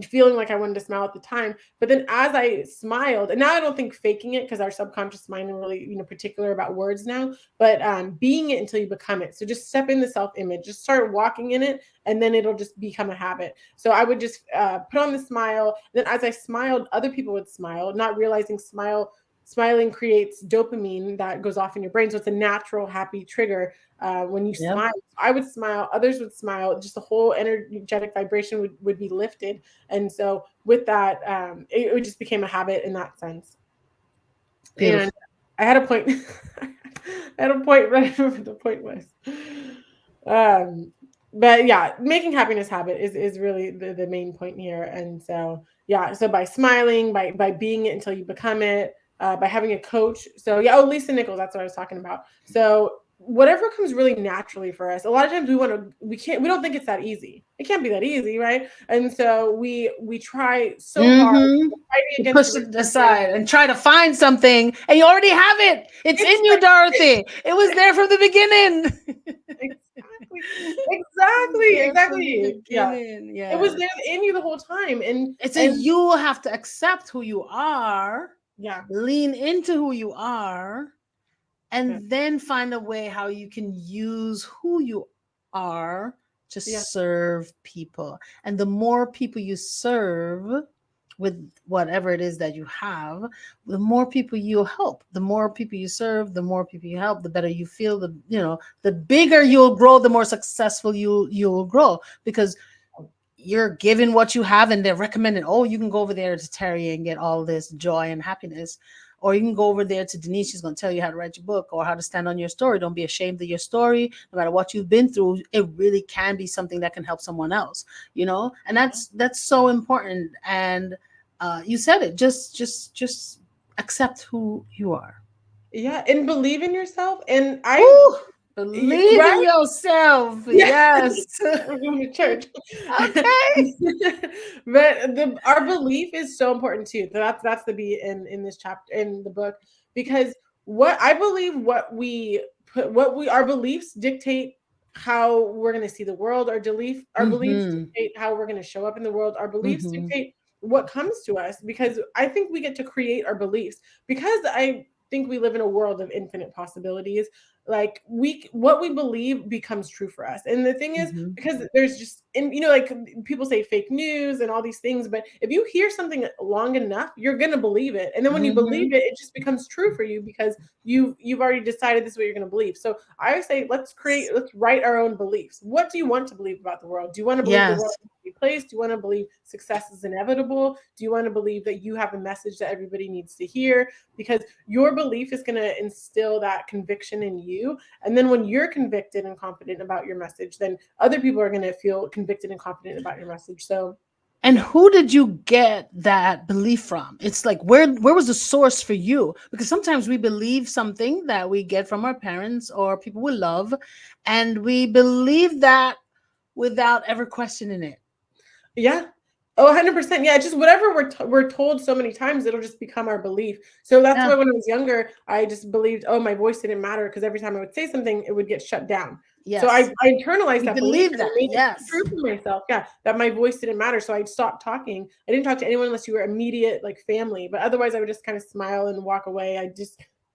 feeling like I wanted to smile at the time, but then as I smiled, and now I don't think faking it, because our subconscious mind is really particular about words now, but being it until you become it. So just step in the self-image, just start walking in it, and then it'll just become a habit. So I would just put on the smile, then as I smiled, other people would smile, not realizing smiling creates dopamine that goes off in your brain, so it's a natural happy trigger when you Yep. smile. I would smile, others would smile, just the whole energetic vibration would be lifted. And so with that, it just became a habit in that sense. And Beautiful. I had a point. I had a point, but I don't remember what the point was. Um, but yeah, making happiness habit is really the main point here. And so yeah, so by smiling, by being it until you become it, by having a coach. So yeah, Lisa Nichols, that's what I was talking about. So whatever comes really naturally for us. A lot of times we don't think it's that easy. It can't be that easy, right? And so we try so hard, Mm-hmm. fighting You against push the it resistance. aside and try to find something, and you already have it. It's in you, Dorothy. It was there from the beginning. Exactly. It was Exactly. there from the Exactly. Yeah. beginning. It was Yes. there in you the whole time. It's a And you have to accept who you are, yeah. lean into who you are, Yeah. and then find a way how you can use who you are to Yeah. serve people. And the more people you serve with whatever it is that you have, the more people you'll help. The more people you serve, the more people you help, the better you feel, the bigger you'll grow, the more successful you'll grow, because you're given what you have and they're recommending, oh, you can go over there to Terry and get all this joy and happiness, or you can go over there to Denise, she's going to tell you how to write your book or how to stand on your story. Don't be ashamed of your story. No matter what you've been through, it really can be something that can help someone else. And that's so important. And you said it, just accept who you are. Yeah. And believe in yourself. And Woo! Believe in right? yourself. Yeah. Yes. We're going to church. Okay. But our belief is so important too. That's the be in this chapter in the book, because what I believe, our beliefs dictate how we're going to see the world. Our beliefs Mm-hmm. dictate how we're going to show up in the world. Our beliefs Mm-hmm. dictate what comes to us, because I think we get to create our beliefs, because I think we live in a world of infinite possibilities. Like what we believe becomes true for us. And the thing is, Mm-hmm. because there's just, and like people say fake news and all these things, but if you hear something long enough, you're going to believe it. And then when you Mm-hmm. believe it, it just becomes true for you, because you've already decided this is what you're going to believe. So I always say, let's write our own beliefs. What do you want to believe about the world? Do you want to believe the world Yes. can be placed? Do you want to believe success is inevitable? Do you want to believe that you have a message that everybody needs to hear? Because your belief is going to instill that conviction in you. And then when you're convicted and confident about your message, then other people are going to feel convicted and confident about your message. So And who did you get that belief from? It's like, where was the source for you? Because sometimes we believe something that we get from our parents or people we love, and we believe that without ever questioning it. Yeah. Oh, 100%. Yeah, it's just whatever we're told so many times, it'll just become our belief. So that's Yeah. why when I was younger, I just believed, oh, my voice didn't matter because every time I would say something, it would get shut down. So Yes. I internalized We that belief believe and I that. made it Yes. true for myself. Yeah, that my voice didn't matter. So I'd stop talking. I didn't talk to anyone unless you were immediate, like family. But otherwise, I would just kind of smile and walk away.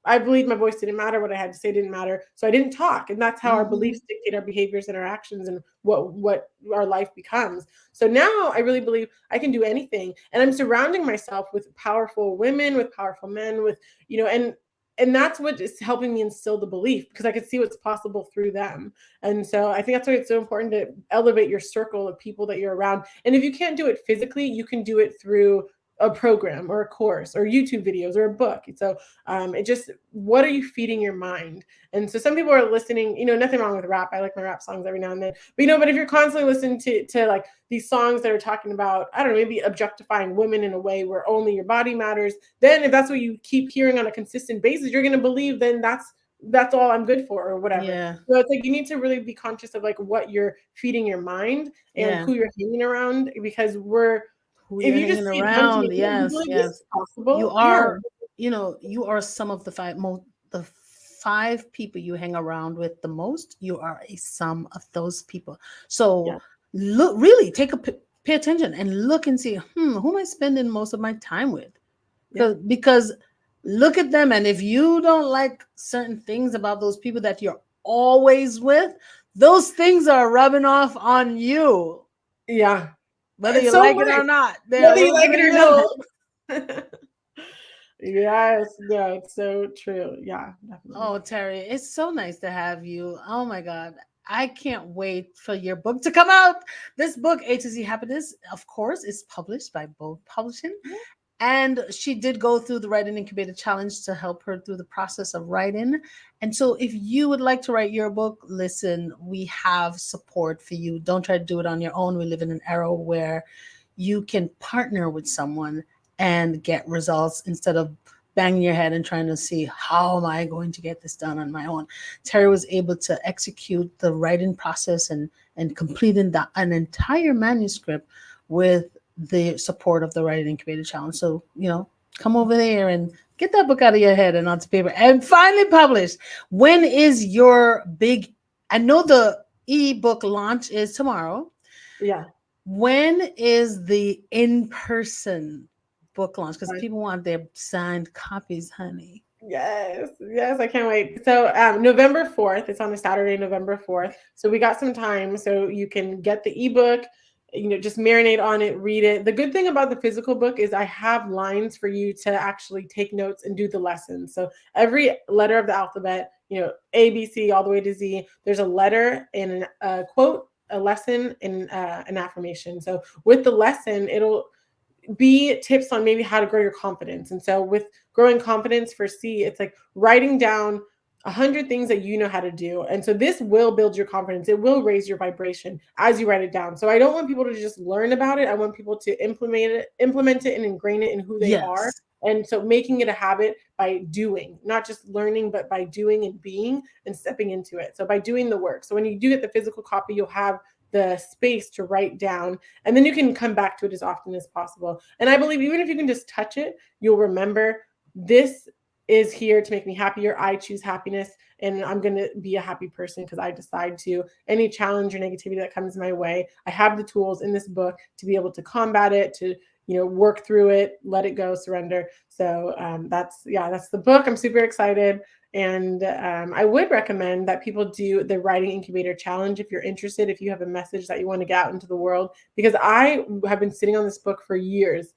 I believed my voice didn't matter. What I had to say didn't matter. So I didn't talk. And that's how our Mhm. beliefs dictate our behaviors and our actions and what our life becomes. So now I really believe I can do anything. And I'm surrounding myself with powerful women, with powerful men, with, and that's what is helping me instill the belief because I could see what's possible through them. And so I think that's why it's so important to elevate your circle of people that you're around. And if you can't do it physically, you can do it through a program or a course or YouTube videos or a book. So it just, what are you feeding your mind? And so some people are listening, nothing wrong with rap. I like my rap songs every now and then, but if you're constantly listening to like these songs that are talking about, I don't know, maybe objectifying women in a way where only your body matters, then if that's what you keep hearing on a consistent basis, you're going to believe then that's all I'm good for or whatever. Yeah. So it's like you need to really be conscious of like what you're feeding your mind and Yeah. who you're hanging around because Who if you're you just hanging see a bunch of around. you Yes. believe this Yes. is You possible. Yeah. are, you are some of the five people you hang around with the most. You are a sum of those people. Yeah. So look, really pay attention and look and see, who am I spending most of my time with? Yeah. Because look at them, and if you don't like certain things about those people that you're always with, those things are rubbing off on you, Yeah. whether It's you so like it much. or not. They're Whether you those like it or little. not. Yes. No, it's so true. Yeah, definitely. Oh, Terry, it's so nice to have you. Oh my God. I can't wait for your book to come out. This book, A to Z Happiness, of course, is published by Bold Publishing. And she did go through the Writing Incubator Challenge to help her through the process of writing. And so, if you would like to write your book, listen, we have support for you. Don't try to do it on your own. We live in an era where you can partner with someone and get results instead of banging your head and trying to see how am I going to get this done on my own. Terry was able to execute the writing process and completing an entire manuscript with the support of the Writing Incubator Challenge. So, come over there and get that book out of your head and onto paper and finally published. When is your big, I know the ebook launch is tomorrow. Yeah. When is the in-person book launch? Because Fine. people want their signed copies, honey. Yes, yes, I can't wait. So November 4th, it's on a Saturday, November 4th. So we got some time so you can get the ebook, just marinate on it, read it. The good thing about the physical book is I have lines for you to actually take notes and do the lessons. So every letter of the alphabet, A, B, C, all the way to Z, there's a letter and a quote, a lesson, and an affirmation. So with the lesson, it'll be tips on maybe how to grow your confidence. And so with growing confidence for C, it's like writing down 100 things that you know how to do. And so this will build your confidence. It will raise your vibration as you write it down. So I don't want people to just learn about it. I want people to implement it and ingrain it in who they are. Yes. And so making it a habit by doing, not just learning, but by doing and being and stepping into it. So by doing the work. So when you do get the physical copy, you'll have the space to write down and then you can come back to it as often as possible. And I believe even if you can just touch it, you'll remember this is here to make me happier. I choose happiness and I'm going to be a happy person because I decide to. Any challenge or negativity that comes my way, I have the tools in this book to be able to combat it, to work through it, let it go, surrender. So that's the book. I'm super excited. And I would recommend that people do the Writing Incubator Challenge if you're interested, if you have a message that you want to get out into the world, because I have been sitting on this book for years,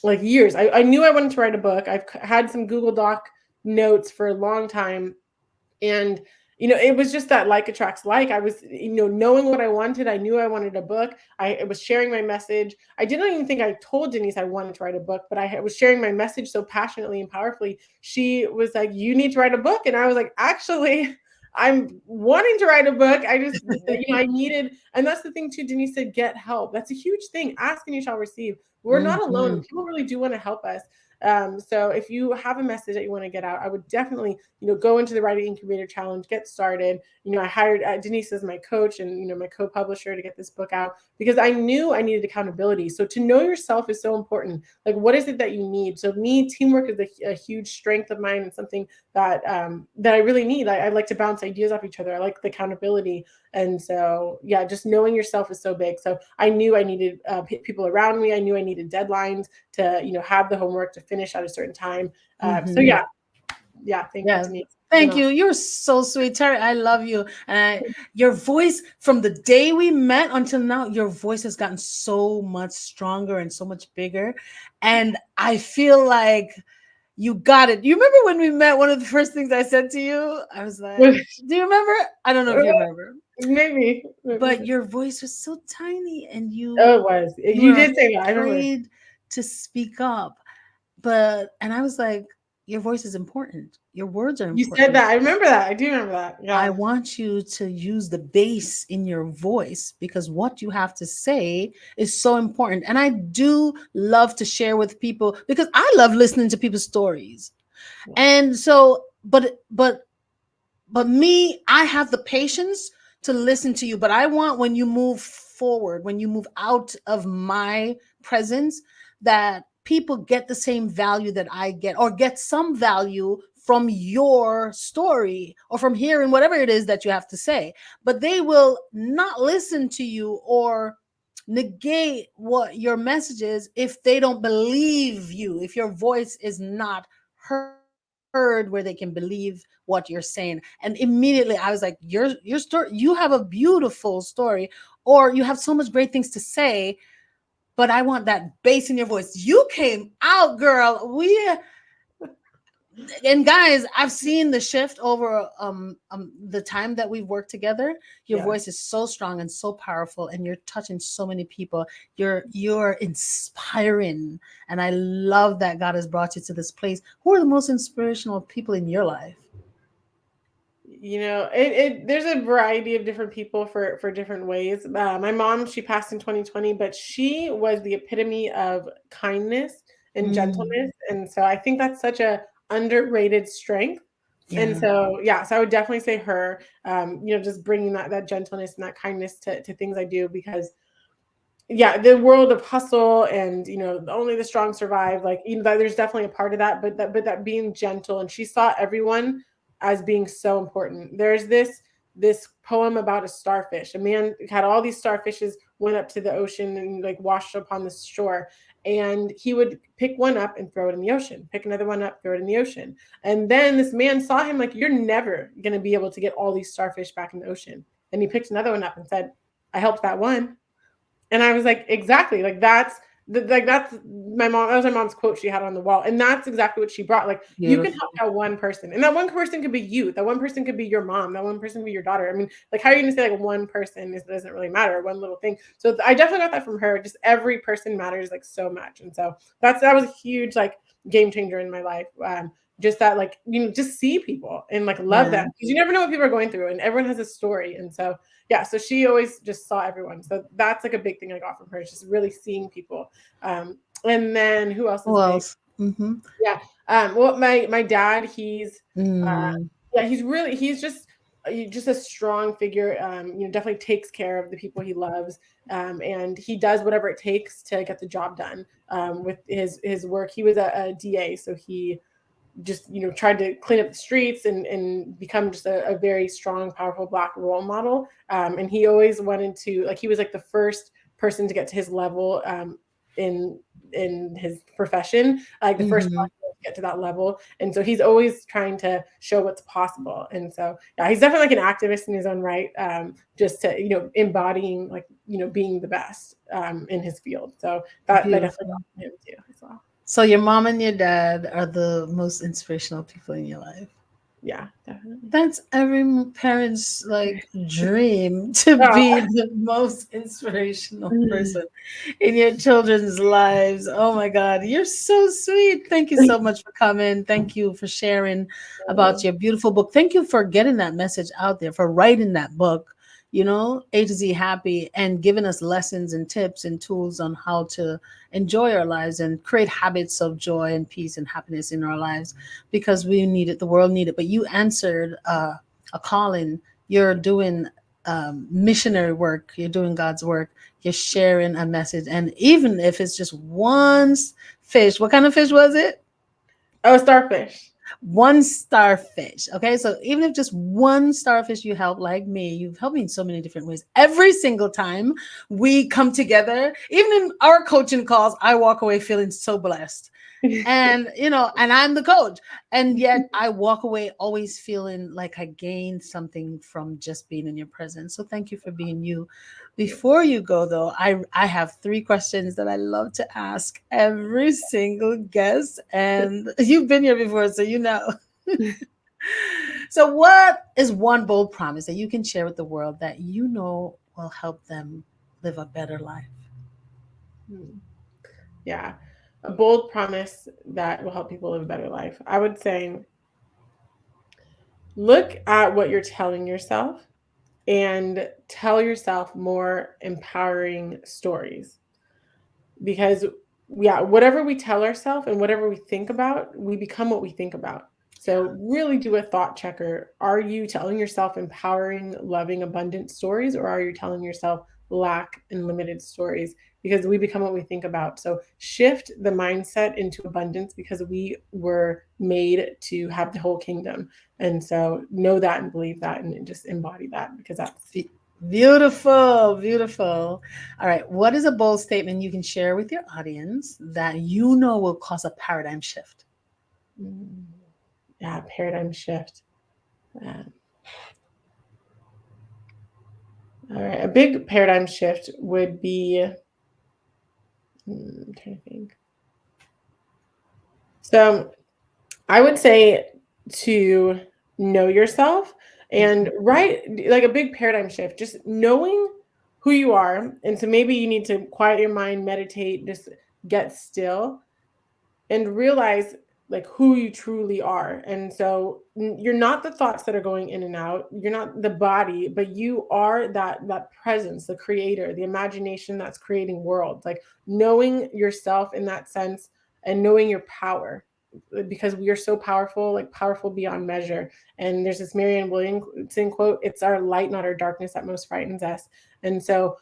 like years. I knew I wanted to write a book. I've had some Google Doc notes for a long time. And it was just that like attracts like. I was knowing what I wanted. I knew I wanted a book. I was sharing my message. I didn't even think I told Denise I wanted to write a book, but I was sharing my message so passionately and powerfully. She was like, you need to write a book. And I was like, actually I'm wanting to write a book. I just, I needed, and that's the thing too. Denise said, get help. That's a huge thing. Ask and you shall receive. We're not alone. Mhm. People really do want to help us. So if you have a message that you want to get out, I would definitely, go into the Writing Incubator Challenge, get started. I hired Denise as my coach and, my co-publisher to get this book out because I knew I needed accountability. So to know yourself is so important. Like, what is it that you need? So me, teamwork is a huge strength of mine and something that I really need. I like to bounce ideas off each other. I like the accountability. And so, yeah, just knowing yourself is so big. So I knew I needed people around me. I knew I needed deadlines to, have the homework to finish at a certain time. So Mhm. yeah, thank you, Yeah. Denise. It's been Thank awesome. you. You're so sweet, Terry. I love you. And your voice from the day we met until now, your voice has gotten so much stronger and so much bigger. And I feel like you got it. You remember when we met? One of the first things I said to you, I was like, do you remember? I don't know if you remember, but Maybe. your voice was so tiny and Oh, it was. you You were did say that. I remember. afraid to speak up. But, and I was like, your voice is important. Your words are You said important. that. I remember that. I do remember that. I Yeah. want you to use the bass in your voice because what you have to say is so important. And I do love to share with people because I love listening to people's stories. Yeah. And so, but me, I have the patience to listen to you, but I want when you move forward, when you move out of my presence, that people get the same value that I get or get some value from your story or from hearing whatever it is that you have to say. But they will not listen to you or negate what your message is if they don't believe you, if your voice is not heard where they can believe what you're saying. And immediately I was like, your story, you have a beautiful story, or you have so much great things to say, but I want that bass in your voice. You came out, girl. We and guys, I've seen the shift over the time that we've worked together. Your Yeah. voice is so strong and so powerful, and you're touching so many people. You're inspiring, and I love that God has brought you to this place. Who are the most inspirational people in your life? There's a variety of different people for different ways. My mom, she passed in 2020, but she was the epitome of kindness and Mm, gentleness, and so I think that's such a underrated strength. And yeah. so, yeah, so I would definitely say her. Just bringing that gentleness and that kindness to things I do because yeah, the world of hustle and only the strong survive. Like there's definitely a part of that, but that being gentle, and she saw everyone as being so important. There's this poem about a starfish. A man had all these starfishes, went up to the ocean and like washed upon the shore, and he would pick one up and throw it in the ocean, pick another one up, throw it in the ocean, and then this man saw him like, you're never going to be able to get all these starfish back in the ocean, and he picked another one up and said, I helped that one. And I was like, exactly. That's my mom. That was my mom's quote she had on the wall. And that's exactly what she brought. Like, you can help Beautiful. that one person. And that one person could be you. That one person could be your mom. That one person could be your daughter. I mean, like, how are you going to say like one person doesn't really matter, one little thing? So I definitely got that from her. Just every person matters like so much. And so that was a huge like game changer in my life. Just that like, just see people and like love Yeah. them because you never know what people are going through and everyone has a story. And so yeah, so she always just saw everyone. So that's like a big thing I got from her, is just really seeing people. And then who else is Who big? else? Mm-hmm. Yeah. Well, my dad, uh, Mm, yeah, he's just a strong figure. Definitely takes care of the people he loves, and he does whatever it takes to get the job done. With his work, he was a DA, so he just tried to clean up the streets and become just a very strong, powerful black role model. And he always wanted to, like, he was like the first person to get to his level, in his profession, like the first mm-hmm. black man to get to that level. And so he's always trying to show what's possible. And so yeah, he's definitely like an activist in his own right, just to embodying like being the best, in his field. So that definitely Beautiful. got from him too as well. So your mom and your dad are the most inspirational people in your life. Yeah, definitely. That's every parent's like dream to Oh. be the most inspirational Mm. person in your children's lives. Oh my God, you're so sweet. Thank you so much for coming. Thank you for sharing about your beautiful book. Thank you for getting that message out there, for writing that book, A to Z Happy, and giving us lessons and tips and tools on how to enjoy our lives and create habits of joy and peace and happiness in our lives, because we need it, the world need it. But you answered a calling. You're doing missionary work. You're doing God's work. You're sharing a message, and even if it's just one fish, what kind of fish was it? Oh, starfish. One starfish. Okay, so even if just one starfish you help, like me, you've helped me in so many different ways. Every single time we come together, even in our coaching calls, I walk away feeling so blessed. And and I'm the coach, and yet I walk away always feeling like I gained something from just being in your presence. So thank you for being you. Before you go though, I have three questions that I love to ask every single guest, and you've been here before, so so what is one bold promise that you can share with the world that will help them live a better life? Hmm. Yeah. A bold promise that will help people live a better life. I would say look at what you're telling yourself and tell yourself more empowering stories. Because yeah, whatever we tell ourselves and whatever we think about, we become what we think about. So really do a thought checker. Are you telling yourself empowering, loving, abundant stories, or are you telling yourself lack and limited stories? Because we become what we think about. So shift the mindset into abundance, because we were made to have the whole kingdom. And so know that and believe that and just embody that, because that's Beautiful, beautiful. All right. What is a bold statement you can share with your audience that will cause a paradigm shift? mm, yeah, paradigm shift. Uh, all right, a big paradigm shift would be, I'm trying to think. So I would say to know yourself and Mhm. right, like a big paradigm shift, just knowing who you are. And so maybe you need to quiet your mind, meditate, just get still and realize like who you truly are. And so you're not the thoughts that are going in and out. You're not the body, but you are that presence, the creator, the imagination that's creating worlds. Like knowing yourself in that sense and knowing your power, because we are so powerful, like powerful beyond measure. And there's this Marianne Williamson quote, it's our light, not our darkness, that most frightens us. And so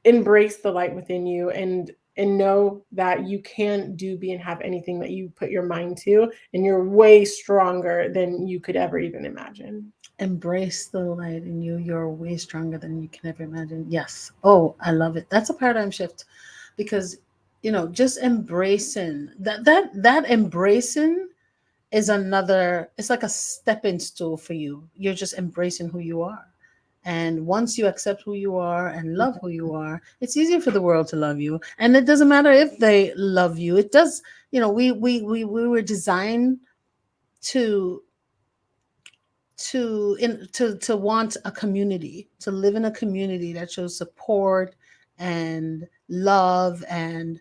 embrace the light within you and know that you can do, be, and have anything that you put your mind to, and you're way stronger than you could ever even imagine. Embrace the light in you. You're way stronger than you can ever imagine. Yes. Oh, I love it. That's a paradigm shift, because, just embracing that embracing is another, it's like a stepping stool for you. You're just embracing who you are. And once you accept who you are and love who you are, it's easier for the world to love you. And it doesn't matter if they love you. It does, we were designed to to want a community, to live in a community that shows support and love and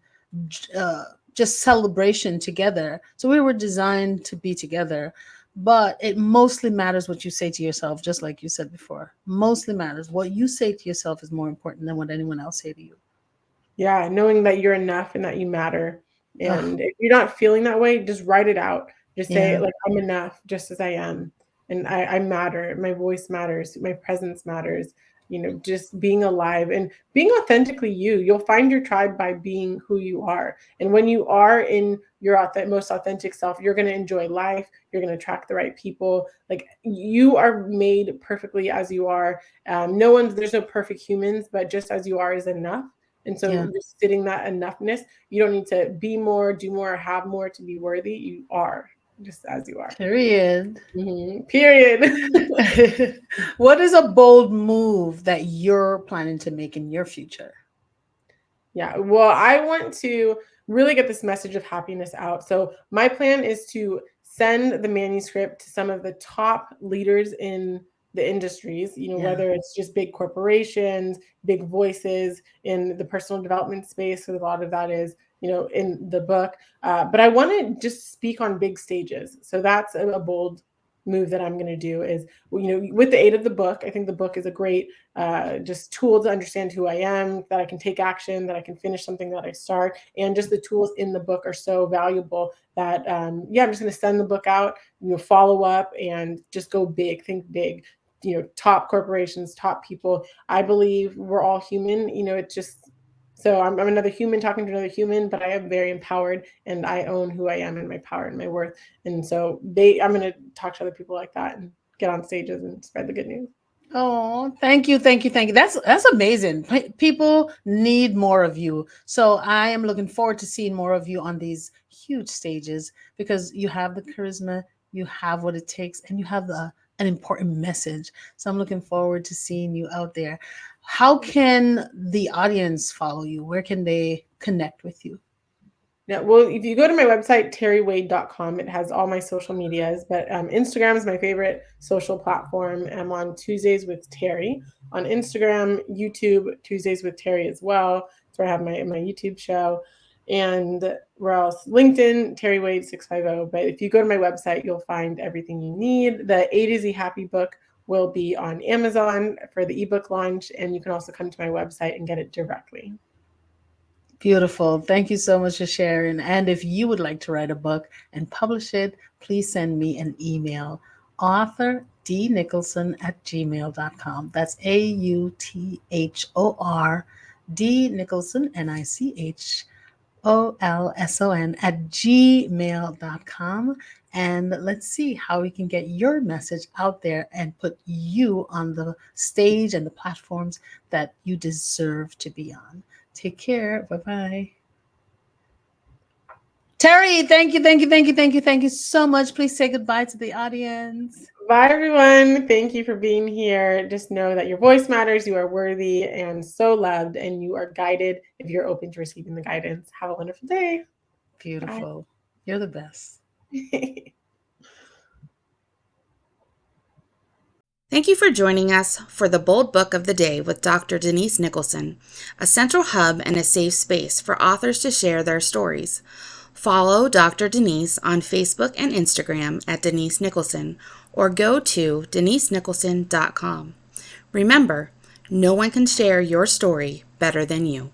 uh, just celebration together. So we were designed to be together, but it mostly matters what you say to yourself, just like you said before. Mostly matters what you say to yourself is more important than what anyone else say to you. Yeah, knowing that you're enough and that you matter. Oh, And if you're not feeling that way, just write it out. Just say, yeah. like, I'm enough just as I am. And I matter. My voice matters. My presence matters. Just being alive and being authentically you. You'll find your tribe by being who you are. And when you are in your most authentic self, you're going to enjoy life. You're going to attract the right people. Like, you are made perfectly as you are. There's no perfect humans, but just as you are is enough. And so Yeah. just sitting that enoughness, you don't need to be more, do more, or have more to be worthy. You are just as you are. Period. Period. What is a bold move that you're planning to make in your future? Yeah. Well, I want to really get this message of happiness out. So my plan is to send the manuscript to some of the top leaders in the industries, whether it's just big corporations, big voices in the personal development space. So a lot of that is, in the book. But I want to just speak on big stages. So that's a bold move that I'm going to do is, with the aid of the book. I think the book is a great just tool to understand who I am, that I can take action, that I can finish something that I start. And just the tools in the book are so valuable that, I'm just going to send the book out, follow up and just go big, think big, top corporations, top people. I believe we're all human, so I'm another human talking to another human, but I am very empowered and I own who I am and my power and my worth. And so I'm going to talk to other people like that and get on stages and spread the good news. Oh, thank you. That's amazing. People need more of you. So I am looking forward to seeing more of you on these huge stages because you have the charisma, you have what it takes, and you have an important message. So I'm looking forward to seeing you out there. How can the audience follow you? Where can they connect with you? Yeah, well, if you go to my website, terriwade.com, it has all my social medias, but Instagram is my favorite social platform. I'm on Tuesdays with Terri on Instagram, YouTube, Tuesdays with Terri as well. That's where I have my YouTube show. And where else? LinkedIn, Terri Wade 650. But if you go to my website, you'll find everything you need. The A to Z Happy book will be on Amazon for the ebook launch, and you can also come to my website and get it directly. Beautiful. Thank you so much for sharing. And if you would like to write a book and publish it, please send me an email, authordnicholson@gmail.com. That's AUTHOR D Nicholson, NICHOLSON @gmail.com. And let's see how we can get your message out there and put you on the stage and the platforms that you deserve to be on. Take care. Bye-bye. Terri, thank you so much. Please say goodbye to the audience. Bye, everyone. Thank you for being here. Just know that your voice matters. You are worthy and so loved, and you are guided if you're open to receiving the guidance. Have a wonderful day. Beautiful. Bye. You're the best. Thank you for joining us for the Bold Book of the Day with Dr. Denise Nicholson, a central hub and a safe space for authors to share their stories. Follow Dr. Denise on Facebook and Instagram at Denise Nicholson or go to denisenicholson.com. Remember, no one can share your story better than you.